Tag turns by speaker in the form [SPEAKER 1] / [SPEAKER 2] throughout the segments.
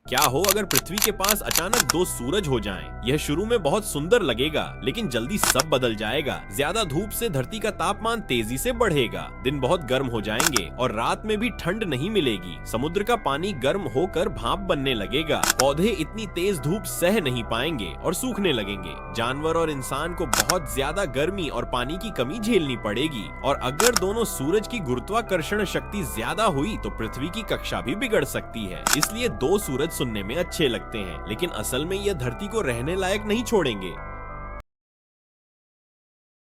[SPEAKER 1] क्या हो अगर पृथ्वी के पास अचानक दो सूरज हो जाएं? यह शुरू में बहुत सुंदर लगेगा, लेकिन जल्दी सब बदल जाएगा। ज्यादा धूप से धरती का तापमान तेजी से बढ़ेगा, दिन बहुत गर्म हो जाएंगे और रात में भी ठंड नहीं मिलेगी। समुद्र का पानी गर्म होकर भाप बनने लगेगा। पौधे इतनी तेज धूप सह नहीं पाएंगे और सूखने लगेंगे। जानवर और इंसान को बहुत ज्यादा गर्मी और पानी की कमी झेलनी पड़ेगी। और अगर दोनों सूरज की गुरुत्वाकर्षण शक्ति ज्यादा हुई तो पृथ्वी की कक्षा भी बिगड़ सकती है। इसलिए दो सूरज सुनने में अच्छे लगते हैं, लेकिन असल में यह धरती को रहने लायक नहीं छोड़ेंगे।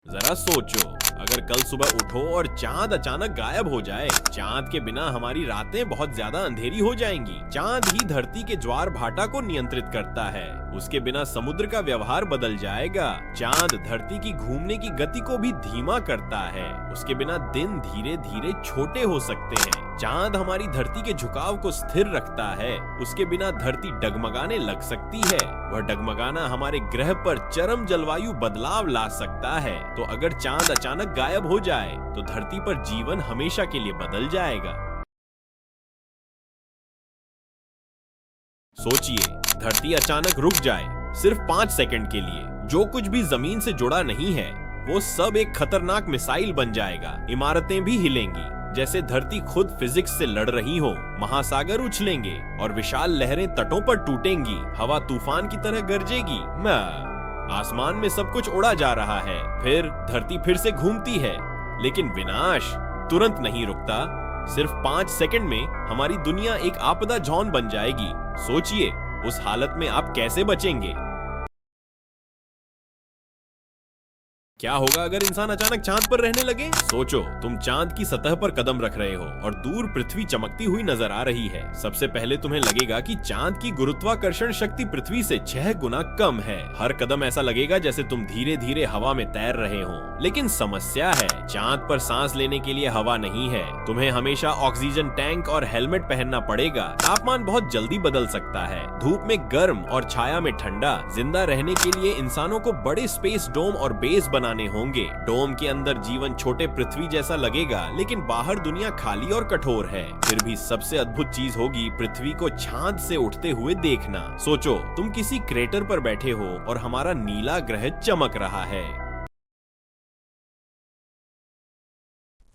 [SPEAKER 1] जरा सोचो, अगर कल सुबह उठो और चांद अचानक गायब हो जाए। चांद के बिना हमारी रातें बहुत ज्यादा अंधेरी हो जाएंगी। चांद ही धरती के ज्वार भाटा को नियंत्रित करता है। उसके बिना समुद्र का व्यवहार बदल जाएगा। चांद धरती की घूमने की गति को भी धीमा करता है। उसके बिना दिन धीरे धीरे छोटे हो सकते हैं। चांद हमारी धरती के झुकाव को स्थिर रखता है। उसके बिना धरती डगमगाने लग सकती है। वह डगमगाना हमारे ग्रह पर चरम जलवायु बदलाव ला सकता है। तो अगर चांद अचानक गायब हो जाए तो धरती पर जीवन हमेशा के लिए बदल जाएगा। सोचिए, धरती अचानक रुक जाए सिर्फ 5 सेकंड के लिए। जो कुछ भी जमीन से जुड़ा नहीं है वो सब एक खतरनाक मिसाइल बन जाएगा। इमारतें भी हिलेंगी जैसे धरती खुद फिजिक्स से लड़ रही हो। महासागर उछलेंगे और विशाल लहरें तटों पर टूटेंगी। हवा तूफान की तरह गरजेगी। आसमान में सब कुछ उड़ा जा रहा है। फिर धरती फिर से घूमती है, लेकिन विनाश तुरंत नहीं रुकता। सिर्फ 5 सेकंड में हमारी दुनिया एक आपदा जॉन बन जाएगी। सोचिए, उस हालत में आप कैसे बचेंगे? क्या होगा अगर इंसान अचानक चांद पर रहने लगे? सोचो, तुम चांद की सतह पर कदम रख रहे हो और दूर पृथ्वी चमकती हुई नजर आ रही है। सबसे पहले तुम्हें लगेगा कि चांद की गुरुत्वाकर्षण शक्ति पृथ्वी से 6 गुना कम है। हर कदम ऐसा लगेगा जैसे तुम धीरे धीरे हवा में तैर रहे हो। लेकिन समस्या है, चांद पर सांस लेने के लिए हवा नहीं है। तुम्हें हमेशा ऑक्सीजन टैंक और हेलमेट पहनना पड़ेगा। तापमान बहुत जल्दी बदल सकता है। धूप में गर्म और छाया में ठंडा। जिंदा रहने के लिए इंसानों को बड़े स्पेस डोम और बेस बनाने होंगे। डोम के अंदर जीवन छोटे पृथ्वी जैसा लगेगा, लेकिन बाहर दुनिया खाली और कठोर है। फिर भी सबसे अद्भुत चीज होगी पृथ्वी को चांद से उठते हुए देखना। सोचो, तुम किसी क्रेटर पर बैठे हो और हमारा नीला ग्रह चमक रहा है।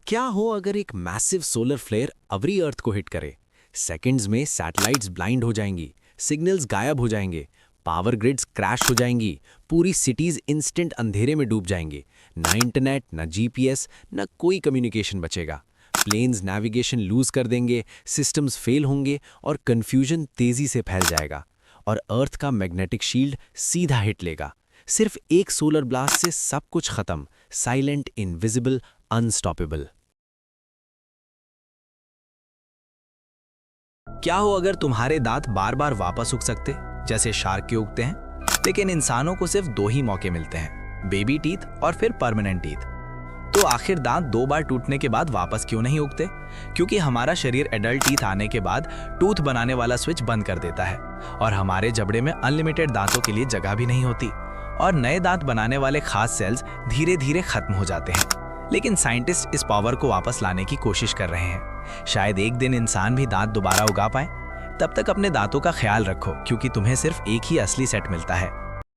[SPEAKER 2] क्या हो अगर एक मैसिव सोलर फ्लेयर अवरी अर्थ को हिट करे? सेकंड्स में सैटेलाइट्स ब्लाइंड हो जाएंगी, सिग्नल्स गायब हो जाएंगे, पावर ग्रिड्स क्रैश हो जाएंगी, पूरी सिटीज इंस्टेंट अंधेरे में डूब जाएंगी। ना इंटरनेट, ना जीपीएस, ना कोई कम्युनिकेशन बचेगा। प्लेन्स नेविगेशन लूज कर देंगे, सिस्टम्स फेल होंगे और कंफ्यूजन तेजी से फैल जाएगा। और अर्थ का मैग्नेटिक शील्ड सीधा हिट लेगा। सिर्फ एक सोलर ब्लास्ट से सब कुछ खत्म। Silent, invisible, unstoppable.
[SPEAKER 3] क्या हो अगर तुम्हारे दांत बार बार वापस उग सकते जैसे शार्क के उगते हैं? लेकिन इंसानों को सिर्फ 2 ही मौके मिलते हैं, बेबी टीथ और फिर परमानेंट टीथ। तो आखिर दांत 2 बार टूटने के बाद वापस क्यों नहीं उगते? क्योंकि हमारा शरीर एडल्ट टीथ आने के बाद टूथ बनाने वाला स्विच बंद कर देता है और हमारे जबड़े में अनलिमिटेड दांतों के लिए जगह भी नहीं होती और नए दांत बनाने वाले खास सेल्स धीरे धीरे खत्म हो जाते हैं। लेकिन साइंटिस्ट इस पावर को वापस लाने की कोशिश कर रहे हैं। शायद एक दिन इंसान भी दांत दोबारा उगा पाए। तब तक अपने दांतों का ख्याल रखो, क्योंकि तुम्हें सिर्फ एक ही असली सेट मिलता है।